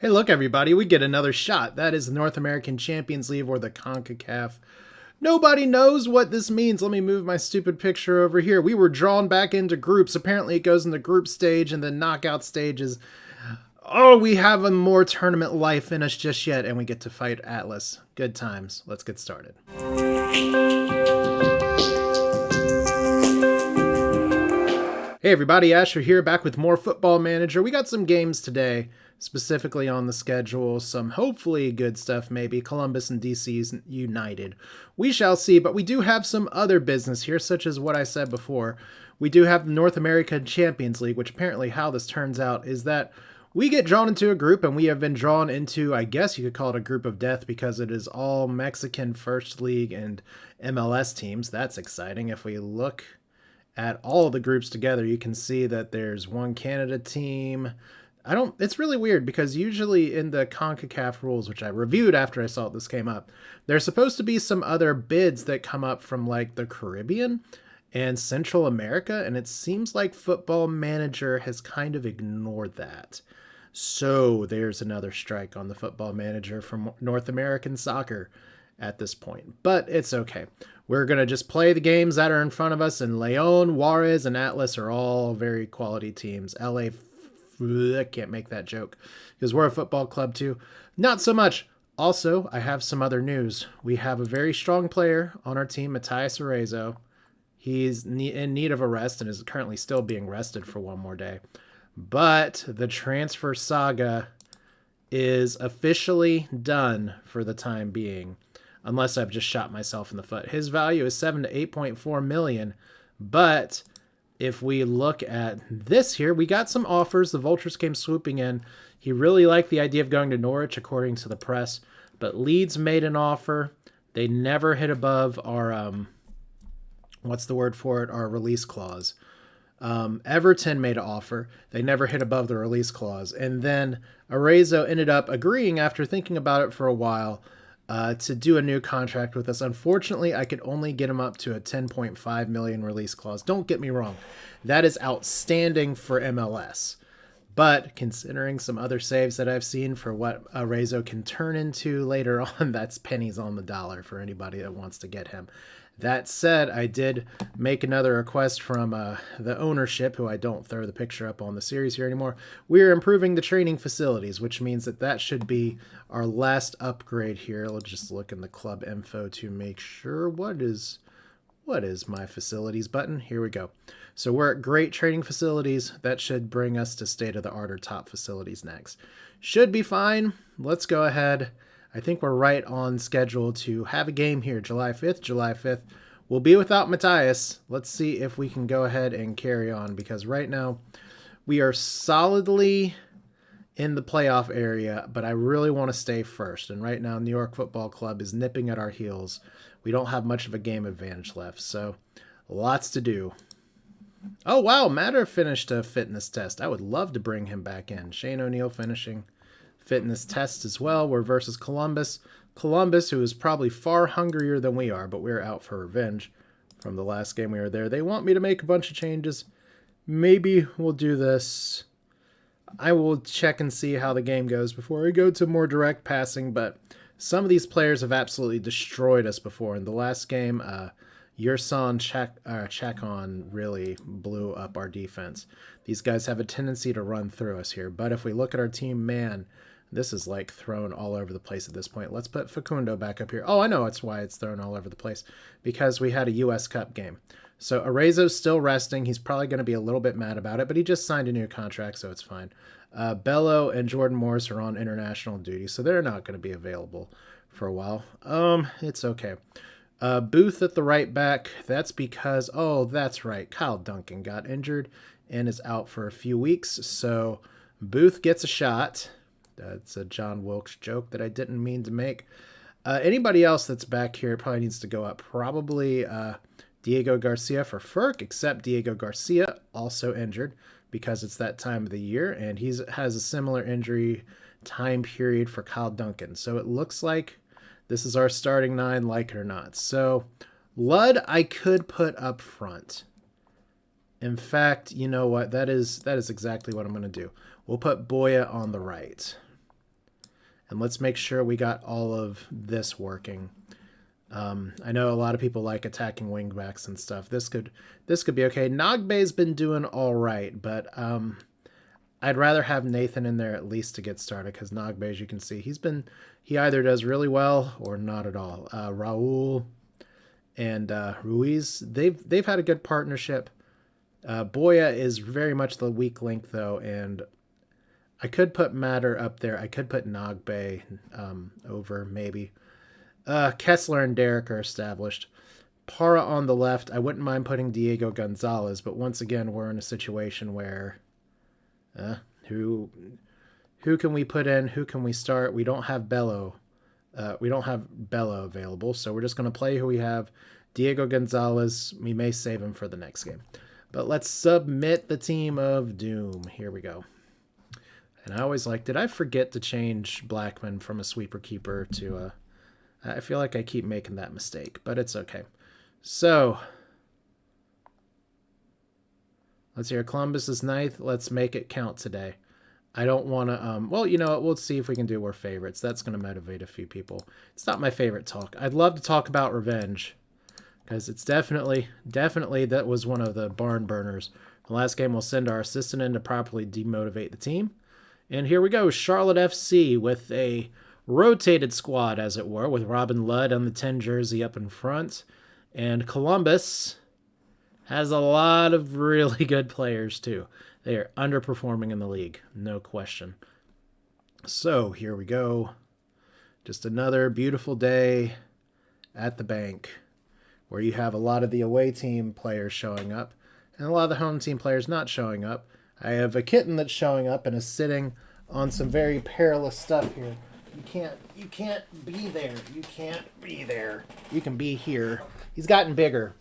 Hey, look, everybody, we get another shot. That is the North American Champions League, or the CONCACAF. Nobody knows what this means. Let me move my stupid picture over here. We were drawn back into groups. Apparently, it goes in the group stage and the knockout stages. Oh, we have a more tournament life in us just yet, and we get to fight Atlas. Good times. Let's get started. Hey everybody, Asher here, back with more Football Manager. We got some games today, specifically on the schedule. Some hopefully good stuff, maybe. Columbus and DC United. We shall see, but we do have some other business here, such as what I said before. We do have the North American Champions League, which apparently how this turns out is that we get drawn into a group, and we have been drawn into, I guess you could call it a group of death, because it is all Mexican First League and MLS teams. That's exciting. If we look at all of the groups together, you can see that there's one Canada team. It's really weird because usually in the CONCACAF rules, which I reviewed after I saw this came up, there's supposed to be some other bids that come up from like the Caribbean and Central America, and it seems like Football Manager has kind of ignored that. So there's another strike on the Football Manager from North American soccer at this point, but it's okay. We're going to just play the games that are in front of us, and Leon, Juarez, and Atlas are all very quality teams. LA, I can't make that joke because we're a football club too. Not so much. Also, I have some other news. We have a very strong player on our team, Matías Arezzo. He's in need of a rest and is currently still being rested for one more day. But the transfer saga is officially done for the time being, unless I've just shot myself in the foot. His value is 7 to 8.4 million, but if we look at this here, we got some offers. The Vultures came swooping in. He really liked the idea of going to Norwich, according to the press, but Leeds made an offer. They never hit above our, what's the word for it? Our release clause. Everton made an offer. They never hit above the release clause. And then Arezzo ended up agreeing after thinking about it for a while to do a new contract with us. Unfortunately, I could only get him up to a 10.5 million release clause. Don't get me wrong. That is outstanding for MLS. But considering some other saves that I've seen for what Arezzo can turn into later on, that's pennies on the dollar for anybody that wants to get him. That said, I did make another request from the ownership, who I don't throw the picture up on the series here anymore. We're improving the training facilities, which means that should be our last upgrade here. Let's just look in the club info to make sure. What is my facilities button? Here we go. So we're at great training facilities. That should bring us to state-of-the-art or top facilities next. Should be fine. Let's go ahead. I think we're right on schedule to have a game here, July 5th. July 5th. We'll be without Matías. Let's see if we can go ahead and carry on, because right now we are solidly in the playoff area, but I really want to stay first. And right now, New York Football Club is nipping at our heels. We don't have much of a game advantage left, so lots to do. Oh, wow, Matter finished a fitness test. I would love to bring him back in. Shane O'Neill finishing fitness test as well. We're versus Columbus. Columbus, who is probably far hungrier than we are, but we're out for revenge from the last game we were there. They want me to make a bunch of changes. Maybe we'll do this. I will check and see how the game goes before I go to more direct passing, but some of these players have absolutely destroyed us before. In the last game, Yerson Chacon really blew up our defense. These guys have a tendency to run through us here, but if we look at our team, man, this is like thrown all over the place at this point. Let's put Facundo back up here. Oh, I know it's why it's thrown all over the place. Because we had a U.S. Cup game. So Arezzo's still resting. He's probably going to be a little bit mad about it, but he just signed a new contract, so it's fine. Bello and Jordan Morris are on international duty, so they're not going to be available for a while. It's okay. Booth at the right back. That's because, oh, that's right, Kyle Duncan got injured and is out for a few weeks, so Booth gets a shot. That's a John Wilkes joke that I didn't mean to make. Anybody else that's back here probably needs to go up. Probably Diego Garcia for Ferk, except Diego Garcia also injured because it's that time of the year, and he has a similar injury time period for Kyle Duncan. So it looks like this is our starting nine, like it or not. So Ludd I could put up front. In fact, you know what? That is exactly what I'm going to do. We'll put Boya on the right. And let's make sure we got all of this working. I know a lot of people like attacking wingbacks and stuff. This could be okay. Nagbe's been doing all right, but I'd rather have Nathan in there at least to get started, because Nagbe, as you can see, he either does really well or not at all. Raul and Ruiz, they've had a good partnership. Boya is very much the weak link though, and I could put Matter up there. I could put Nagbe over maybe. Kessler and Derek are established. Para on the left. I wouldn't mind putting Diego Gonzalez, but once again, we're in a situation where who can we put in? Who can we start? We don't have Bello. We don't have Bello available, so we're just going to play who we have. Diego Gonzalez. We may save him for the next game. But let's submit the team of doom. Here we go. And I always did I forget to change Blackman from a sweeper keeper to a... I feel like I keep making that mistake, but it's okay. So, let's hear Columbus is ninth. Let's make it count today. I don't want to... well, you know what? We'll see if we can do our favorites. That's going to motivate a few people. It's not my favorite talk. I'd love to talk about revenge, because it's definitely that was one of the barn burners. The last game, we'll send our assistant in to properly demotivate the team. And here we go, Charlotte FC with a rotated squad, as it were, with Robin Ludd on the 10 jersey up in front. And Columbus has a lot of really good players, too. They are underperforming in the league, no question. So, here we go. Just another beautiful day at the bank, where you have a lot of the away team players showing up, and a lot of the home team players not showing up. I have a kitten that's showing up and is sitting on some very perilous stuff here. You can't be there. You can't be there. You can be here. He's gotten bigger.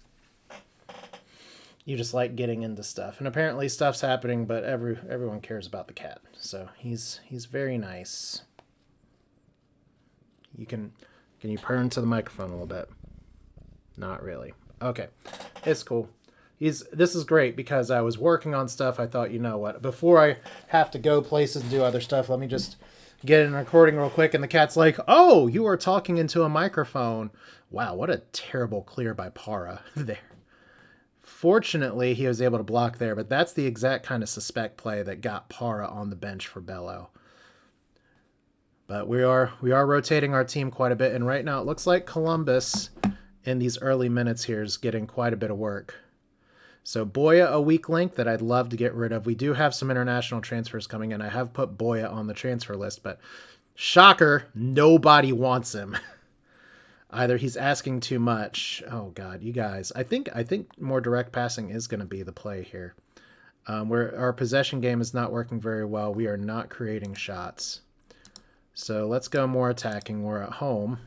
You just like getting into stuff. And apparently stuff's happening, but everyone cares about the cat. So he's very nice. Can you turn to the microphone a little bit? Not really. Okay. It's cool. This is great, because I was working on stuff. I thought, you know what, before I have to go places and do other stuff, let me just get in a recording real quick. And the cat's like, oh, you are talking into a microphone. Wow, what a terrible clear by Para there. Fortunately, he was able to block there, but that's the exact kind of suspect play that got Para on the bench for Bello. But we are rotating our team quite a bit, and right now it looks like Columbus in these early minutes here is getting quite a bit of work. So Boya, a weak link that I'd love to get rid of. We do have some international transfers coming in. I have put Boya on the transfer list, but shocker, nobody wants him. Either he's asking too much. Oh God, you guys. I think more direct passing is going to be the play here. Where our possession game is not working very well. We are not creating shots. So let's go more attacking. We're at home.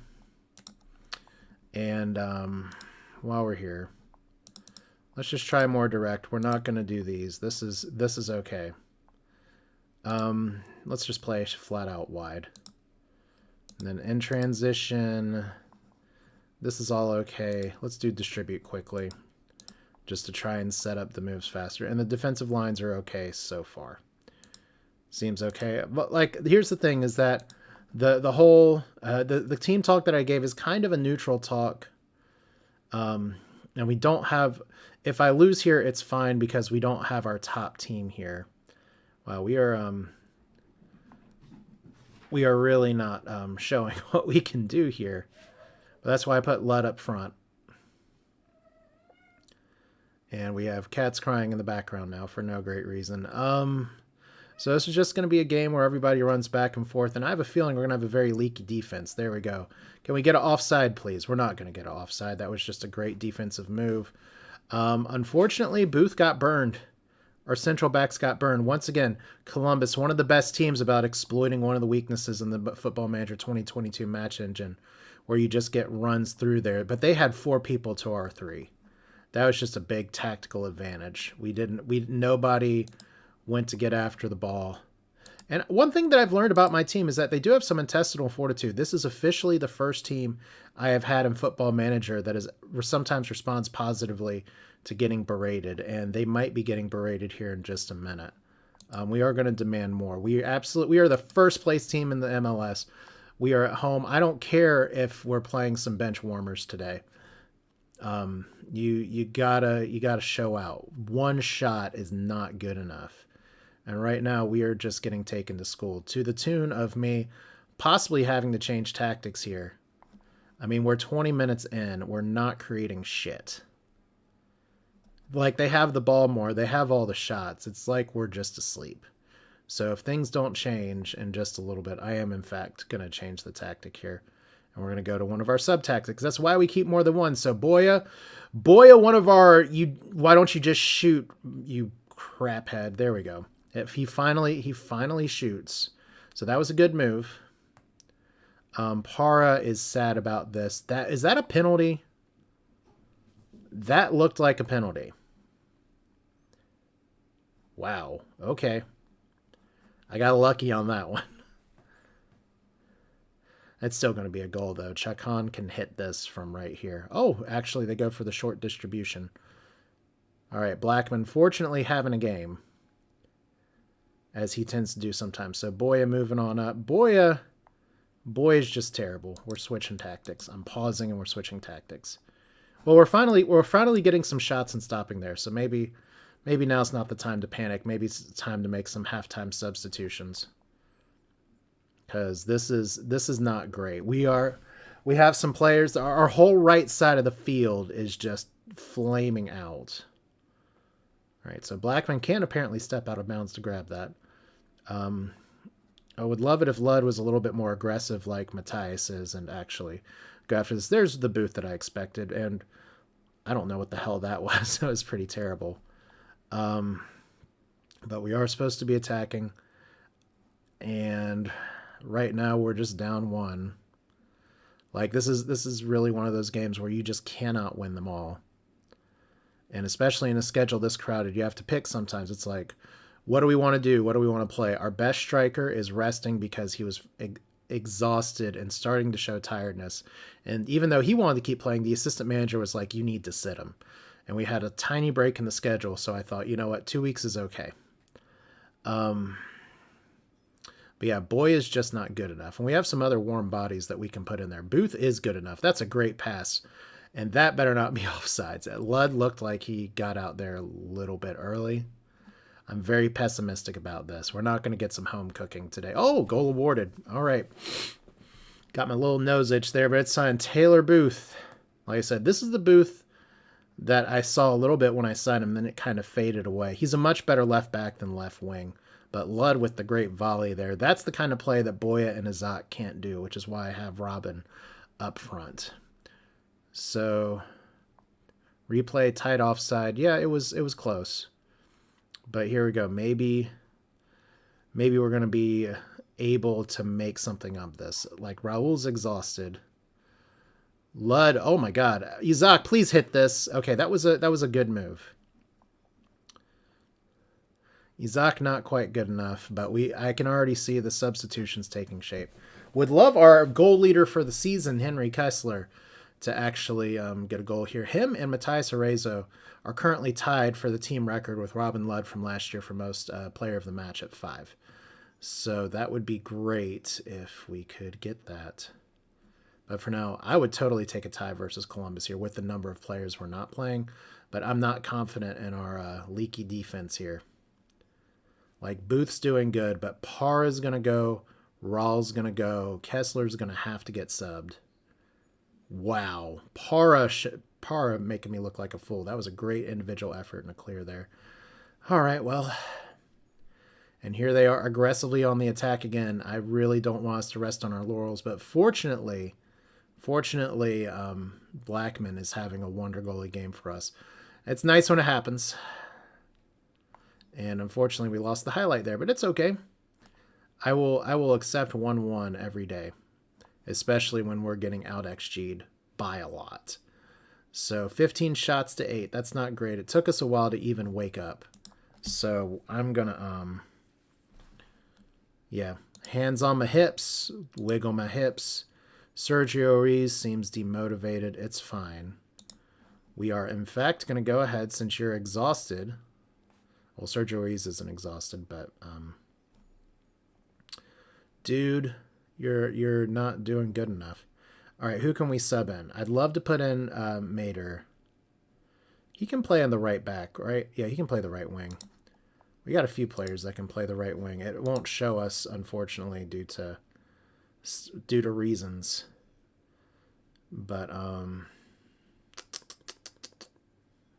And while we're here, let's just try more direct. We're not going to do these. This is okay. Let's just play flat out wide. And then in transition, this is all okay. Let's do distribute quickly, just to try and set up the moves faster. And the defensive lines are okay so far. Seems okay. But here's the thing: is that the whole the team talk that I gave is kind of a neutral talk. And we don't have. If I lose here, it's fine, because we don't have our top team here. Wow, we are really not showing what we can do here. But that's why I put Ludd up front. And we have cats crying in the background now for no great reason. So this is just going to be a game where everybody runs back and forth, and I have a feeling we're going to have a very leaky defense. There we go. Can we get an offside, please? We're not going to get an offside. That was just a great defensive move. Unfortunately, Booth got burned. Our central backs got burned. Once again, Columbus, one of the best teams about exploiting one of the weaknesses in the Football Manager 2022 match engine, where you just get runs through there. But they had 4 people to our 3. That was just a big tactical advantage. Nobody went to get after the ball. And one thing that I've learned about my team is that they do have some intestinal fortitude. This is officially the first team I have had in Football Manager that sometimes responds positively to getting berated, and they might be getting berated here in just a minute. We are going to demand more. We are the first place team in the MLS. We are at home. I don't care if we're playing some bench warmers today. You gotta show out. One shot is not good enough. And right now we are just getting taken to school to the tune of me possibly having to change tactics here. I mean, we're 20 minutes in. We're not creating shit. Like, they have the ball more. They have all the shots. It's like we're just asleep. So if things don't change in just a little bit, I am, in fact, going to change the tactic here. And we're going to go to one of our sub-tactics. That's why we keep more than one. So Boya, one of our... Why don't you just shoot, you craphead? There we go. If he finally shoots. So that was a good move. Para is sad about this. Is that a penalty? That looked like a penalty. Wow. Okay. I got lucky on that one. It's still going to be a goal, though. Chacon can hit this from right here. Oh, actually, they go for the short distribution. All right, Blackman fortunately having a game, as he tends to do sometimes. So Boya moving on up. Boya's just terrible. We're switching tactics. I'm pausing and we're switching tactics. Well, we're finally getting some shots and stopping there. So maybe now's not the time to panic. Maybe it's time to make some halftime substitutions. Because this is not great. We have some players. Our whole right side of the field is just flaming out. All right, so Blackman can't apparently step out of bounds to grab that. I would love it if Ludd was a little bit more aggressive like Matthias is and actually go after this. There's the booth that I expected, and I don't know what the hell that was. That was pretty terrible. But we are supposed to be attacking, and right now we're just down one. Like, this is really one of those games where you just cannot win them all. And especially in a schedule this crowded, you have to pick sometimes. It's like, what do we want to do? What do we want to play? Our best striker is resting because he was exhausted and starting to show tiredness. And even though he wanted to keep playing, the assistant manager was like, you need to sit him. And we had a tiny break in the schedule, so I thought, you know what, 2 weeks is okay. But yeah, Boy is just not good enough. And we have some other warm bodies that we can put in there. Booth is good enough. That's a great pass. And that better not be offsides. Ludd looked like he got out there a little bit early. I'm very pessimistic about this. We're not going to get some home cooking today. Oh, goal awarded. All right. Got my little nose itch there, but it's signed Taylor Booth. Like I said, this is the Booth that I saw a little bit when I signed him, then it kind of faded away. He's a much better left back than left wing. But Ludd with the great volley there. That's the kind of play that Boya and Isaac can't do, which is why I have Robin up front. So, replay, tight offside. Yeah, it was close. But here we go. Maybe we're going to be able to make something of this. Like, Raul's exhausted. Ludd, oh my God. Isaac, please hit this. Okay, that was a good move. Isaac not quite good enough, but I can already see the substitutions taking shape. Would love our goal leader for the season, Henry Kessler, to actually get a goal here. Him and Matthias Arezzo are currently tied for the team record with Robin Ludd from last year for most player of the match at 5. So that would be great if we could get that. But for now, I would totally take a tie versus Columbus here with the number of players we're not playing. But I'm not confident in our leaky defense here. Like, Booth's doing good, but Parra's going to go, Raul's going to go, Kessler's going to have to get subbed. Wow. Parra making me look like a fool. That was a great individual effort and a clear there. All right, well. And here they are aggressively on the attack again. I really don't want us to rest on our laurels, but fortunately, Blackman is having a wonder goalie game for us. It's nice when it happens. And unfortunately, we lost the highlight there, but it's okay. I will accept 1-1 every day, especially when we're getting out XG'd by a lot. So 15 shots to 8. That's not great. It took us a while to even wake up. So I'm going to, yeah, hands on my hips, wiggle my hips. Sergio Ruiz seems demotivated. It's fine. We are, in fact, going to go ahead since you're exhausted. Well, Sergio Ruiz isn't exhausted, but, dude, You're not doing good enough. All right, who can we sub in? I'd love to put in Mater. He can play on the right back, right? Yeah, he can play the right wing. We got a few players that can play the right wing. It won't show us, unfortunately, due to reasons. But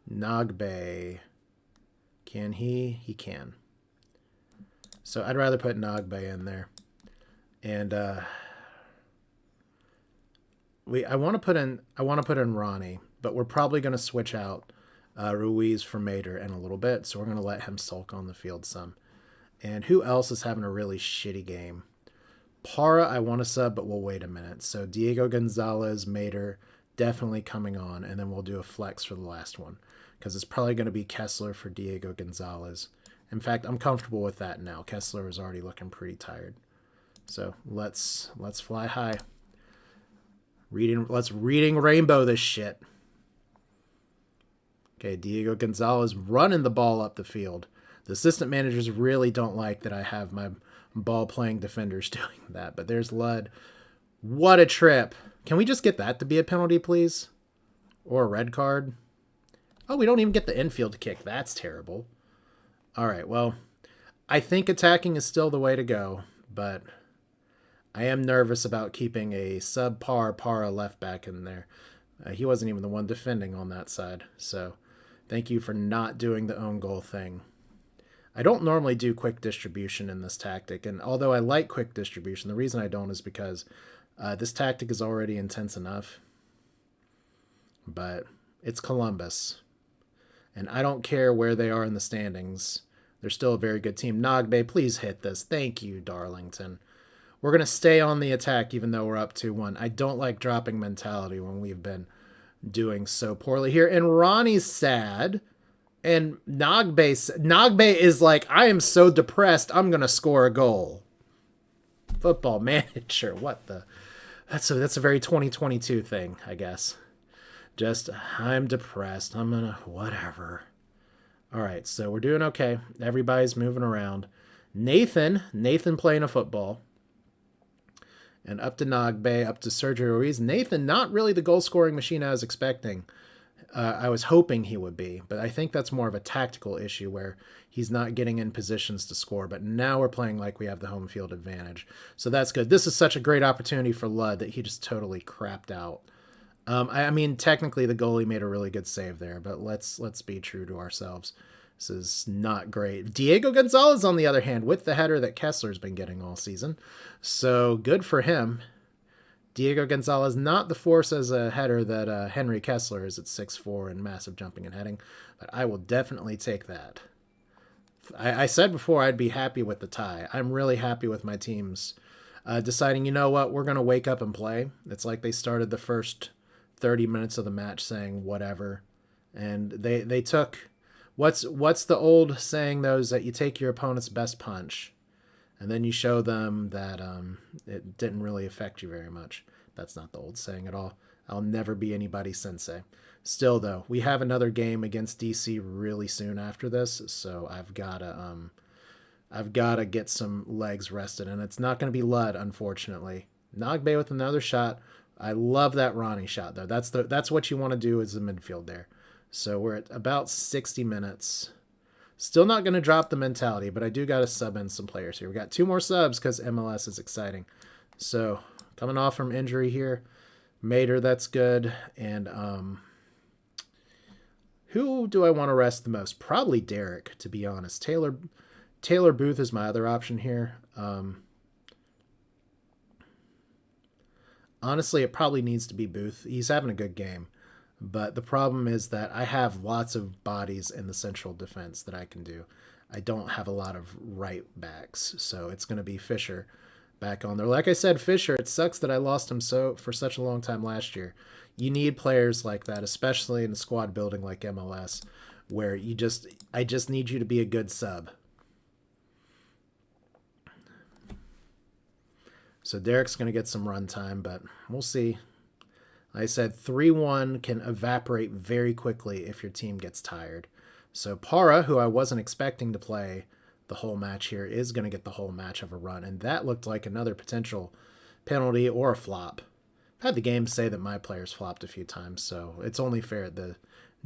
Nagbe, can he? He can. So I'd rather put Nagbe in there. And I want to put in Ronnie, but we're probably going to switch out Ruiz for Mater in a little bit, so we're going to let him sulk on the field some. And who else is having a really shitty game? Para, I want to sub, but we'll wait a minute. So Diego Gonzalez, Mater, definitely coming on, and then we'll do a flex for the last one, because it's probably going to be Kessler for Diego Gonzalez. In fact, I'm comfortable with that now. Kessler is already looking pretty tired. So let's fly high. Let's reading rainbow this shit. Okay, Diego Gonzalez running the ball up the field. The assistant managers really don't like that I have my ball-playing defenders doing that, but there's Ludd. What a trip. Can we just get that to be a penalty, please? Or a red card? Oh, we don't even get the infield kick. That's terrible. All right, well, I think attacking is still the way to go, but I am nervous about keeping a subpar Para left back in there. He wasn't even the one defending on that side, so thank you for not doing the own goal thing. I don't normally do quick distribution in this tactic, and although I like quick distribution, the reason I don't is because this tactic is already intense enough. But it's Columbus, and I don't care where they are in the standings. They're still a very good team. Nagbe, please hit this. Thank you, Darlington. We're going to stay on the attack even though we're up 2-1. I don't like dropping mentality when we've been doing so poorly here. And Ronnie's sad. And Nagbe is like, I am so depressed, I'm going to score a goal. Football Manager, what the... That's a very 2022 thing, I guess. Just, I'm depressed, I'm going to... Whatever. All right, so we're doing okay. Everybody's moving around. Nathan playing a football. And up to Nagbe, up to Sergio Ruiz. Nathan, not really the goal-scoring machine I was expecting. I was hoping he would be, but I think that's more of a tactical issue where he's not getting in positions to score. But now we're playing like we have the home field advantage. So that's good. This is such a great opportunity for Ludd that he just totally crapped out. I mean, technically the goalie made a really good save there, but let's be true to ourselves. This is not great. Diego Gonzalez, on the other hand, with the header that Kessler's been getting all season. So good for him. Diego Gonzalez, not the force as a header that Henry Kessler is at 6'4" and massive jumping and heading, but I will definitely take that. I said before I'd be happy with the tie. I'm really happy with my teams deciding, you know what, we're going to wake up and play. It's like they started the first 30 minutes of the match saying whatever, and they took... What's the old saying, though, is that you take your opponent's best punch, and then you show them that it didn't really affect you very much. That's not the old saying at all. I'll never be anybody's sensei. Still, though, we have another game against DC really soon after this, so I've gotta get some legs rested, and it's not going to be Ludd, unfortunately. Nagbe with another shot. I love that Ronnie shot, though. That's what you want to do as a midfield there. So we're at about 60 minutes. Still not going to drop the mentality, but I do got to sub in some players here. We got 2 more subs because MLS is exciting. So coming off from injury here, Mater, that's good. And who do I want to rest the most? Probably Derek, to be honest. Taylor Booth is my other option here. Honestly, it probably needs to be Booth. He's having a good game. But the problem is that I have lots of bodies in the central defense that I can do. I don't have a lot of right backs, so it's going to be Fisher back on there. Like I said, Fisher, it sucks that I lost him for such a long time last year. You need players like that, especially in a squad building like MLS, where I just need you to be a good sub. So Derek's going to get some run time, but we'll see. I said 3-1 can evaporate very quickly if your team gets tired. So Para, who I wasn't expecting to play the whole match here, is going to get the whole match of a run. And that looked like another potential penalty or a flop. I've had the game say that my players flopped a few times, so it's only fair the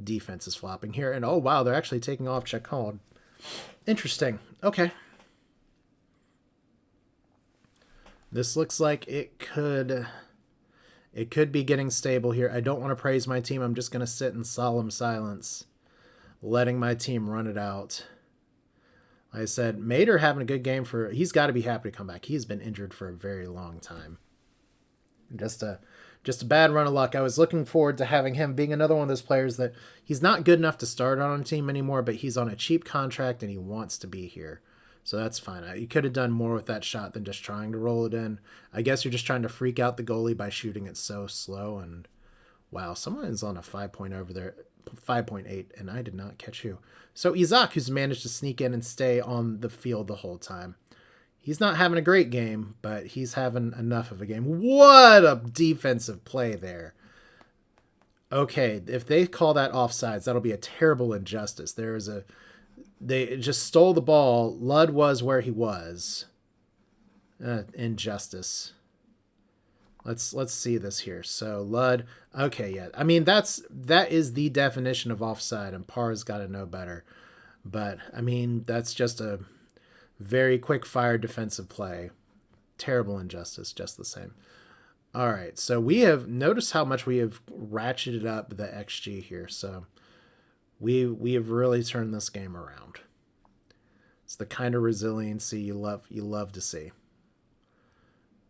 defense is flopping here. And oh wow, they're actually taking off check called. Interesting. Okay. This looks like it could be getting stable here. I don't want to praise my team. I'm just going to sit in solemn silence, letting my team run it out. Like I said, Mater having a good game he's got to be happy to come back. He's been injured for a very long time. Just a bad run of luck. I was looking forward to having him being another one of those players that he's not good enough to start on a team anymore, but he's on a cheap contract and he wants to be here. So that's fine. You could have done more with that shot than just trying to roll it in. I guess you're just trying to freak out the goalie by shooting it so slow. And wow, someone is on a 5 over there, 5.8, and I did not catch you. So Isaac, who's managed to sneak in and stay on the field the whole time. He's not having a great game, but he's having enough of a game. What a defensive play there. Okay, if they call that offsides, that'll be a terrible injustice. They just stole the ball. Ludd was where he was. Injustice. Let's see this here. So Ludd. Okay, yeah. I mean that is the definition of offside, and Parr's got to know better. But I mean that's just a very quick fire defensive play. Terrible injustice, just the same. All right, so we have noticed how much we have ratcheted up the XG here. So we have really turned this game around. It's the kind of resiliency you love to see.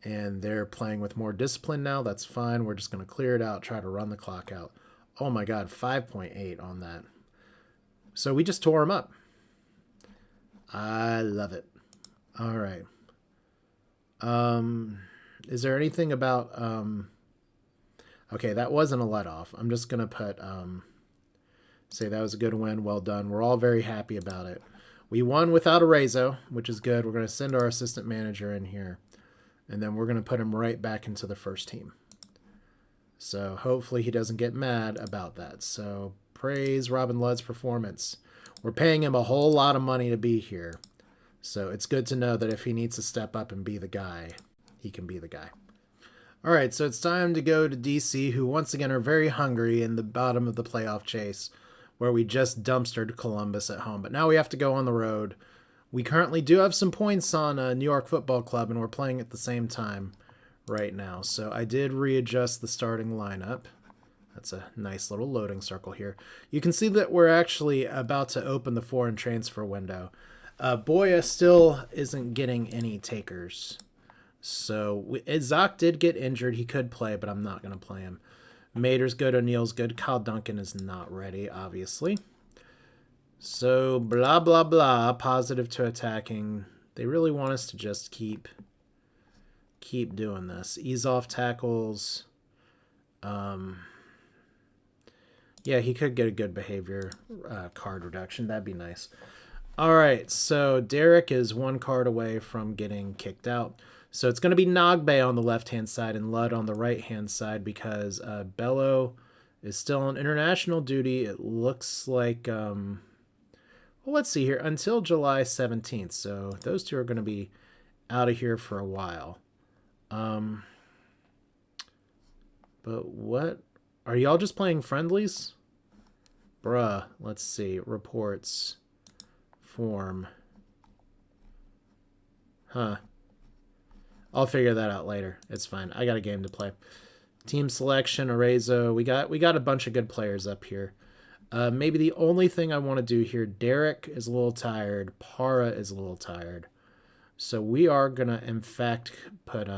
And they're playing with more discipline now. That's fine. We're just going to clear it out, try to run the clock out. Oh my God, 5.8 on that. So we just tore them up. I love it. All right. Is there anything about... Okay, that wasn't a let-off. I'm just going to put... say that was a good win. Well done. We're all very happy about it. We won without Arezzo, which is good. We're going to send our assistant manager in here. And then we're going to put him right back into the first team. So hopefully he doesn't get mad about that. So praise Robin Ludd's performance. We're paying him a whole lot of money to be here. So it's good to know that if he needs to step up and be the guy, he can be the guy. All right, so it's time to go to DC, who once again are very hungry in the bottom of the playoff chase, where we just dumpstered Columbus at home. But now we have to go on the road. We currently do have some points on New York Football Club, and we're playing at the same time right now. So I did readjust the starting lineup. That's a nice little loading circle here. You can see that we're actually about to open the foreign transfer window. Boya still isn't getting any takers. So Isaac did get injured. He could play, but I'm not going to play him. Mater's good. O'Neill's good. Kyle Duncan is not ready, obviously. So, blah, blah, blah, positive to attacking. They really want us to just keep doing this. Ease off tackles. Yeah, he could get a good behavior card reduction. That'd be nice. All right, so Derek is one card away from getting kicked out. So it's going to be Nagbe on the left-hand side and Ludd on the right-hand side because Bello is still on international duty. It looks like... well, let's see here. Until July 17th. So those two are going to be out of here for a while. But what? Are y'all just playing friendlies? Bruh. Let's see. Reports. Form. Huh. I'll figure that out later. It's fine. I got a game to play. Team selection. Arezzo. We got a bunch of good players up here. Maybe the only thing I want to do here, Derek is a little tired. Para is a little tired. So we are going to, in fact, put,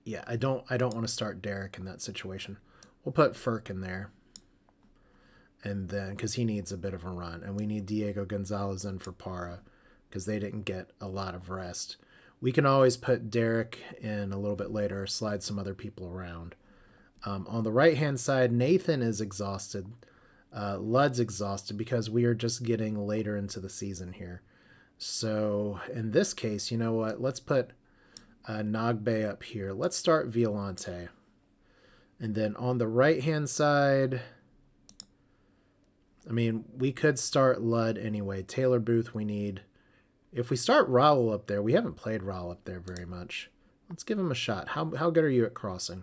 yeah, I don't want to start Derek in that situation. We'll put Ferk in there. And then, because he needs a bit of a run. And we need Diego Gonzalez in for Para, because they didn't get a lot of rest. We can always put Derek in a little bit later, slide some other people around. On the right-hand side, Nathan is exhausted. Ludd's exhausted because we are just getting later into the season here. So in this case, you know what? Let's put Nagbe up here. Let's start Violante. And then on the right-hand side, I mean, we could start Ludd anyway. Taylor Booth we need If we start Raul up there, we haven't played Raul up there very much. Let's give him a shot. How good are you at crossing?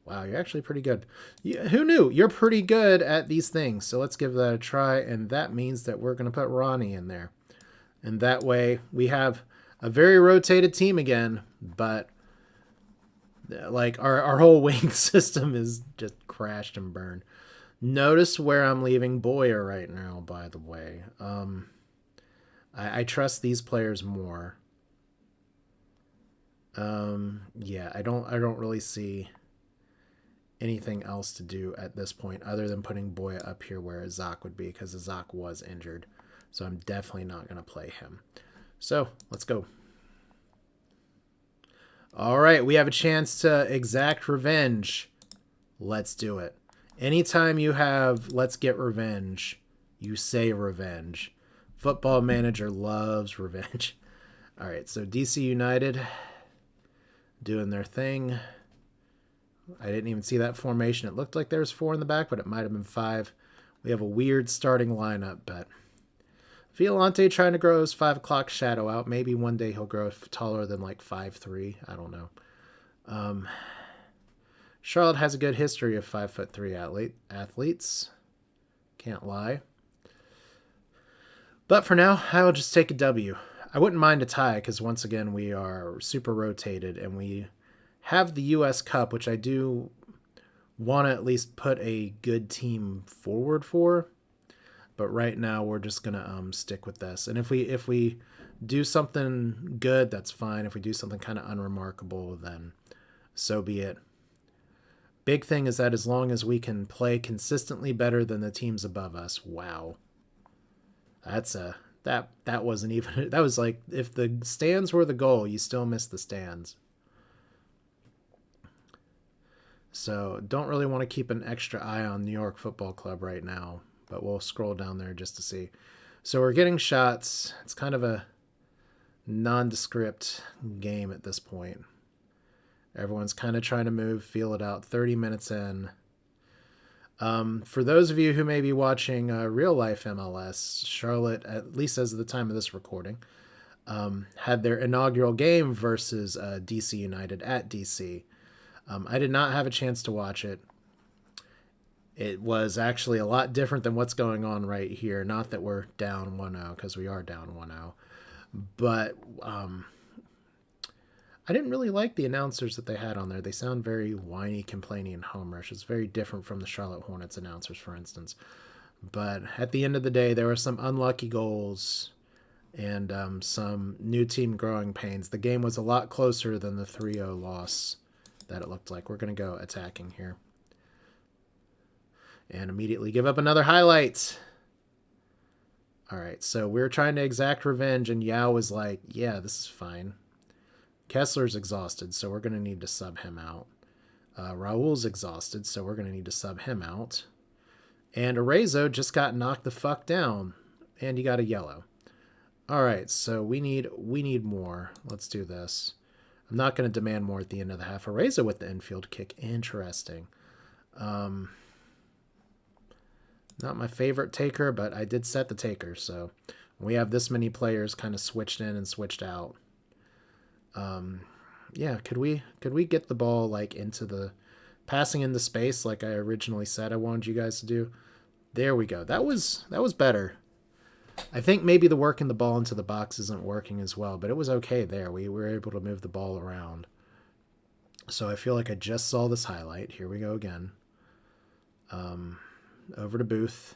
Wow, you're actually pretty good. Who knew? You're pretty good at these things. So let's give that a try. And that means that we're going to put Ronnie in there. And that way we have a very rotated team again. But like our whole wing system is just crashed and burned. Notice where I'm leaving Boyer right now, by the way. I trust these players more. Yeah, I don't really see anything else to do at this point other than putting Boya up here where Azak would be, because Azak was injured. So I'm definitely not going to play him. So let's go. All right, we have a chance to exact revenge. Let's do it. Anytime you have let's get revenge, you say revenge. Football Manager loves revenge. All right, so DC United doing their thing. I didn't even see that formation. It looked like there was 4 in the back, but it might have been 5. We have a weird starting lineup, but Violante trying to grow his 5 o'clock shadow out. Maybe one day he'll grow taller than like 5'3". I don't know. Charlotte has a good history of 5'3" athletes. Can't lie. But for now, I'll just take a W. I wouldn't mind a tie because once again we are super rotated and we have the U.S. Cup, which I do want to at least put a good team forward for. But right now we're just gonna stick with this. And if we do something good, that's fine. If we do something kind of unremarkable, then so be it. Big thing is that as long as we can play consistently better than the teams above us, wow. That's that wasn't even, that was like, if the stands were the goal, you still miss the stands. So don't really want to keep an extra eye on New York Football Club right now, but we'll scroll down there just to see. So we're getting shots. It's kind of a nondescript game at this point. Everyone's kind of trying to move, feel it out. 30 minutes in. For those of you who may be watching real life MLS, Charlotte, at least as of the time of this recording, had their inaugural game versus DC United at DC. I did not have a chance to watch it. It was actually a lot different than what's going on right here. Not that we're down 1-0, because we are down 1-0. But I didn't really like the announcers that they had on there. They sound very whiny, complaining, and homerish. It's very different from the Charlotte Hornets announcers, for instance. But at the end of the day, there were some unlucky goals and some new team growing pains. The game was a lot closer than the 3-0 loss that it looked like. We're going to go attacking here. And immediately give up another highlight. All right, so we're trying to exact revenge, and Yao was like, yeah, this is fine. Kessler's exhausted, so we're going to need to sub him out. Raul's exhausted, so we're going to need to sub him out. And Arezzo just got knocked the fuck down, and he got a yellow. All right, so we need more. Let's do this. I'm not going to demand more at the end of the half. Arezzo with the infield kick. Interesting. Not my favorite taker, but I did set the taker, so we have this many players kind of switched in and switched out. Yeah, could we get the ball like into the passing into space like I originally said I wanted you guys to do? There we go. That was better. I think maybe the working the ball into the box isn't working as well, but it was okay there. We were able to move the ball around. So I feel like I just saw this highlight. Here we go again. Over to Booth.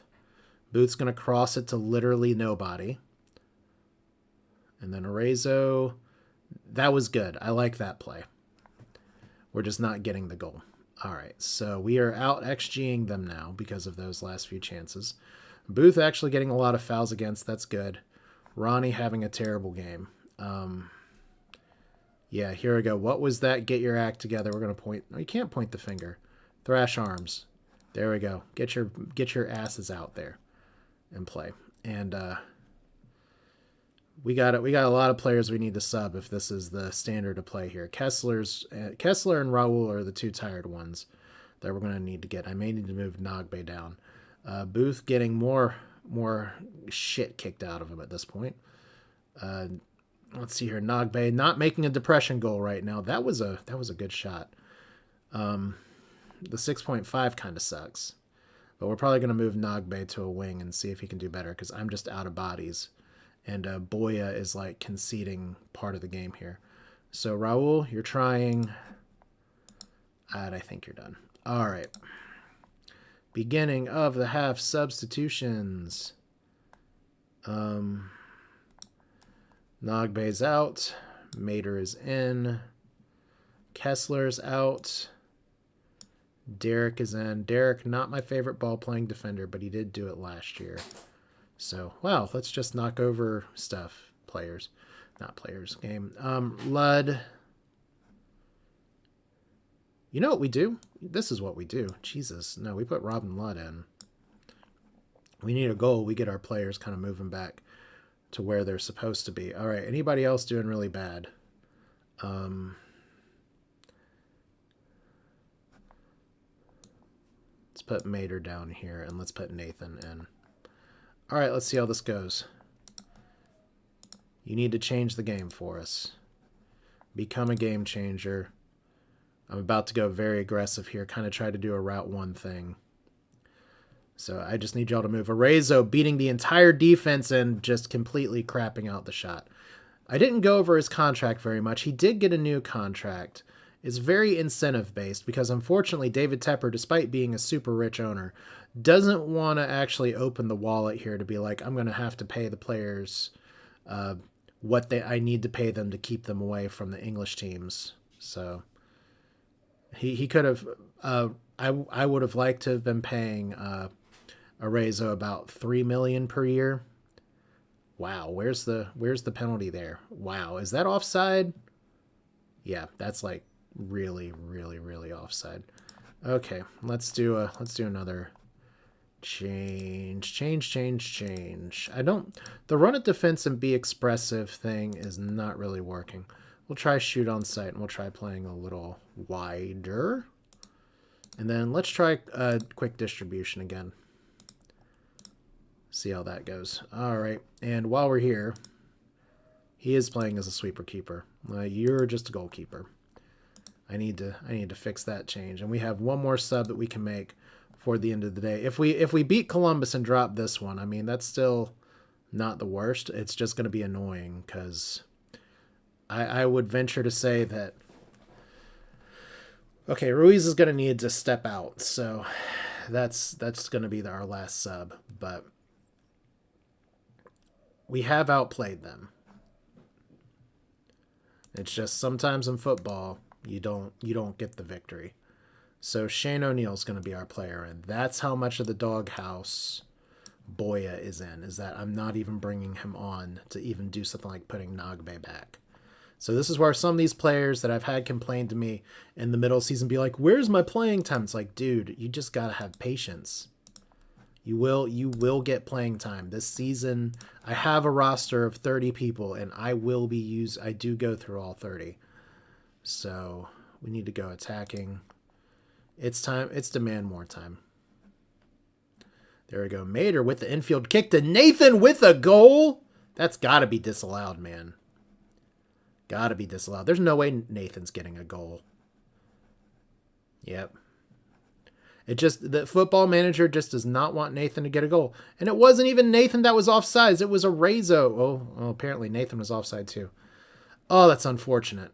Booth's going to cross it to literally nobody. And then Arezzo. That was good. I like that play. We're just not getting the goal. All right, so we are out XGing them now because of those last few chances. Booth actually getting a lot of fouls against. That's good. Ronnie having a terrible game. Yeah, here we go. What was that? Get your act together. We're going to point. No, you can't point the finger. Thrash arms. There we go. Get your asses out there and play. And we got a lot of players we need to sub if this is the standard of play here. Kessler and Raul are the two tired ones that we're going to need to get. I may need to move Nagbe down. Booth getting more shit kicked out of him at this point. Let's see here. Nagbe not making a depression goal right now. That was a good shot. The 6.5 kind of sucks. But we're probably going to move Nagbe to a wing and see if he can do better because I'm just out of bodies. And Boya is like conceding part of the game here. So Raul, you're trying. And I think you're done. All right. Beginning of the half substitutions. Nagbe's out. Mater is in. Kessler's out. Derek is in. Derek, not my favorite ball-playing defender, but he did do it last year. So, wow, let's just knock over stuff. Players. Not players. Game. Ludd. You know what we do? This is what we do. Jesus. No, we put Robin Ludd in. We need a goal. We get our players kind of moving back to where they're supposed to be. All right. Anybody else doing really bad? Let's put Mater down here, and let's put Nathan in. All right, let's see how this goes. You need to change the game for us. Become a game changer. I'm about to go very aggressive here, kind of try to do a Route 1 thing. So I just need y'all to move. Arezzo beating the entire defense and just completely crapping out the shot. I didn't go over his contract very much. He did get a new contract. It's very incentive-based because, unfortunately, David Tepper, despite being a super rich owner, doesn't want to actually open the wallet here to be like, I'm going to have to pay the players what I need to pay them to keep them away from the English teams. So he could have... I would have liked to have been paying Arezzo about $3 million per year. Wow, where's the penalty there? Wow, is that offside? Yeah, that's like really, really, really offside. Okay, let's do another change. The run at defense and be expressive thing is not really working. We'll try shoot on sight and we'll try playing a little wider. And then let's try quick distribution again. See how that goes. All right, and while we're here, he is playing as a sweeper keeper. You're just a goalkeeper. I need to fix that change. And we have one more sub that we can make for the end of the day. If we beat Columbus and drop this one, I mean, that's still not the worst. It's just going to be annoying because I would venture to say that, okay, Ruiz is going to need to step out. So that's going to be our last sub. But we have outplayed them. It's just sometimes in football, you don't get the victory. So Shane O'Neill's going to be our player, and that's how much of the doghouse Boya is in, is that I'm not even bringing him on to even do something like putting Nagbe back. So this is where some of these players that I've had complain to me in the middle of the season be like, where's my playing time? It's like, dude, you just got to have patience. You will get playing time. This season, I have a roster of 30 people, and I do go through all 30. So we need to go attacking. It's time. It's demand more time. There we go. Mater with the infield kick to Nathan with a goal. That's got to be disallowed, man. Got to be disallowed. There's no way Nathan's getting a goal. Yep. The football manager just does not want Nathan to get a goal. And it wasn't even Nathan that was offsides. It was Arezzo. Oh, apparently Nathan was offside too. Oh, that's unfortunate.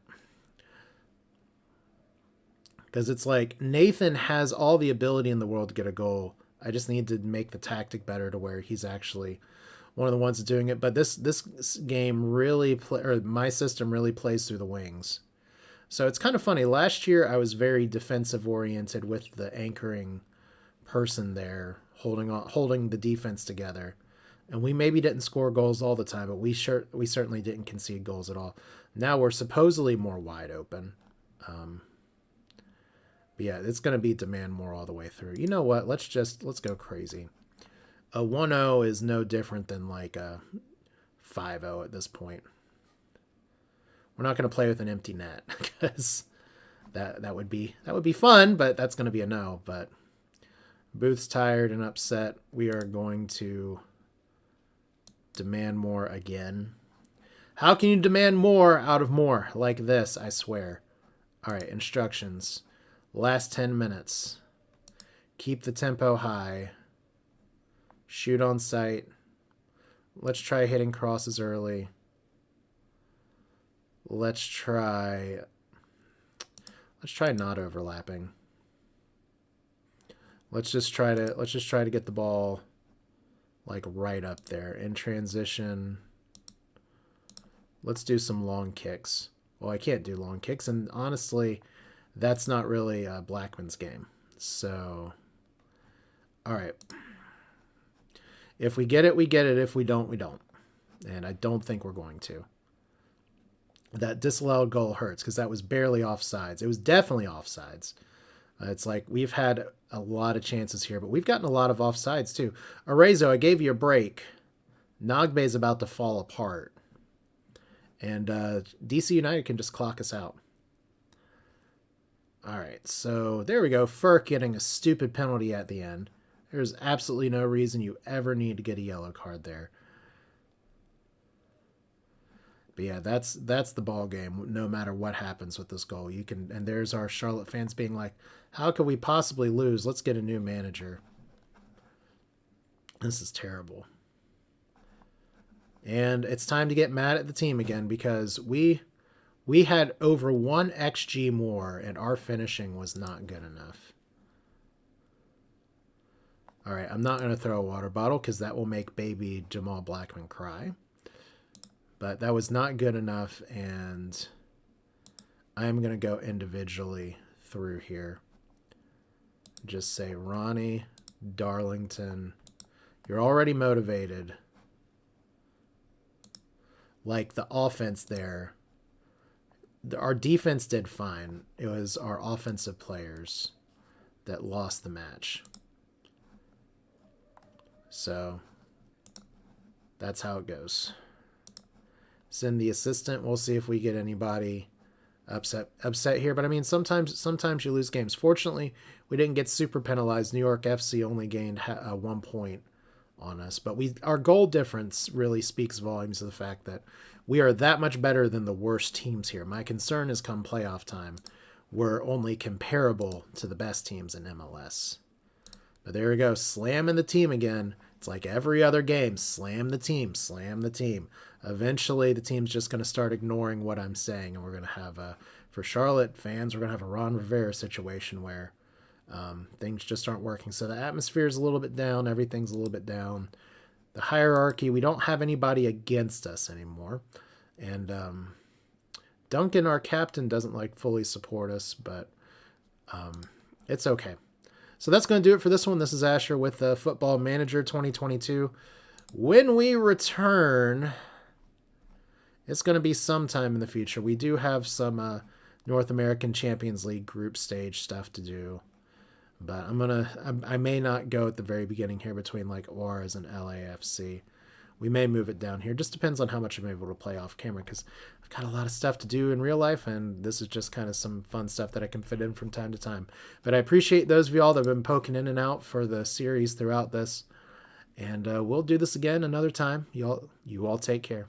Because it's like Nathan has all the ability in the world to get a goal. I just need to make the tactic better to where he's actually one of the ones doing it. But this game really, my system really plays through the wings. So it's kind of funny. Last year, I was very defensive-oriented with the anchoring person there, holding the defense together. And we maybe didn't score goals all the time, but we certainly didn't concede goals at all. Now we're supposedly more wide open. But yeah, it's going to be demand more all the way through. You know what? Let's go crazy. A 1-0 is no different than like a 5-0 at this point. We're not going to play with an empty net because that would be fun, but that's going to be a no. But Booth's tired and upset. We are going to demand more again. How can you demand more out of more? Like this, I swear. All right, instructions. Last 10 minutes. Keep the tempo high. Shoot on sight. Let's try hitting crosses early. Let's try not overlapping. Let's just try to get the ball like right up there in transition. Let's do some long kicks. Well, I can't do long kicks, and honestly, that's not really Blackman's game. So, all right. If we get it, we get it. If we don't, we don't. And I don't think we're going to. That disallowed goal hurts because that was barely offsides. It was definitely offsides. It's like we've had a lot of chances here, but we've gotten a lot of offsides too. Arezzo, I gave you a break. Nagbe's about to fall apart. And DC United can just clock us out. All right, so there we go. Furk getting a stupid penalty at the end. There's absolutely no reason you ever need to get a yellow card there. But yeah, that's the ball game. No matter what happens with this goal, you can. And there's our Charlotte fans being like, "How could we possibly lose? Let's get a new manager." This is terrible. And it's time to get mad at the team again because we had over 1 XG more, and our finishing was not good enough. All right, I'm not going to throw a water bottle because that will make baby Jamal Blackman cry. But that was not good enough, and I'm going to go individually through here. Just say, Ronnie, Darlington, you're already motivated. Like the offense there, our defense did fine. It was our offensive players that lost the match. So that's how it goes. Send the assistant. We'll see if we get anybody upset here. But I mean, sometimes you lose games. Fortunately, we didn't get super penalized. New York FC only gained 1 point on us. But our goal difference really speaks volumes of the fact that we are that much better than the worst teams here. My concern is come playoff time, we're only comparable to the best teams in MLS. But there we go, slamming the team again. It's like every other game, slam the team, slam the team. Eventually, the team's just going to start ignoring what I'm saying, and we're going to have for Charlotte fans, we're going to have a Ron Rivera situation where things just aren't working. So the atmosphere is a little bit down, everything's a little bit down. The hierarchy, we don't have anybody against us anymore. And Duncan, our captain, doesn't like fully support us, but it's okay. So that's going to do it for this one. This is Asher with Football Manager 2022. When we return, it's going to be sometime in the future. We do have some North American Champions League group stage stuff to do. But I may not go at the very beginning here between like Juarez and LAFC. We may move it down here. Just depends on how much I'm able to play off camera because I've got a lot of stuff to do in real life, and this is just kind of some fun stuff that I can fit in from time to time. But I appreciate those of y'all that have been poking in and out for the series throughout this. And we'll do this again another time. You all take care.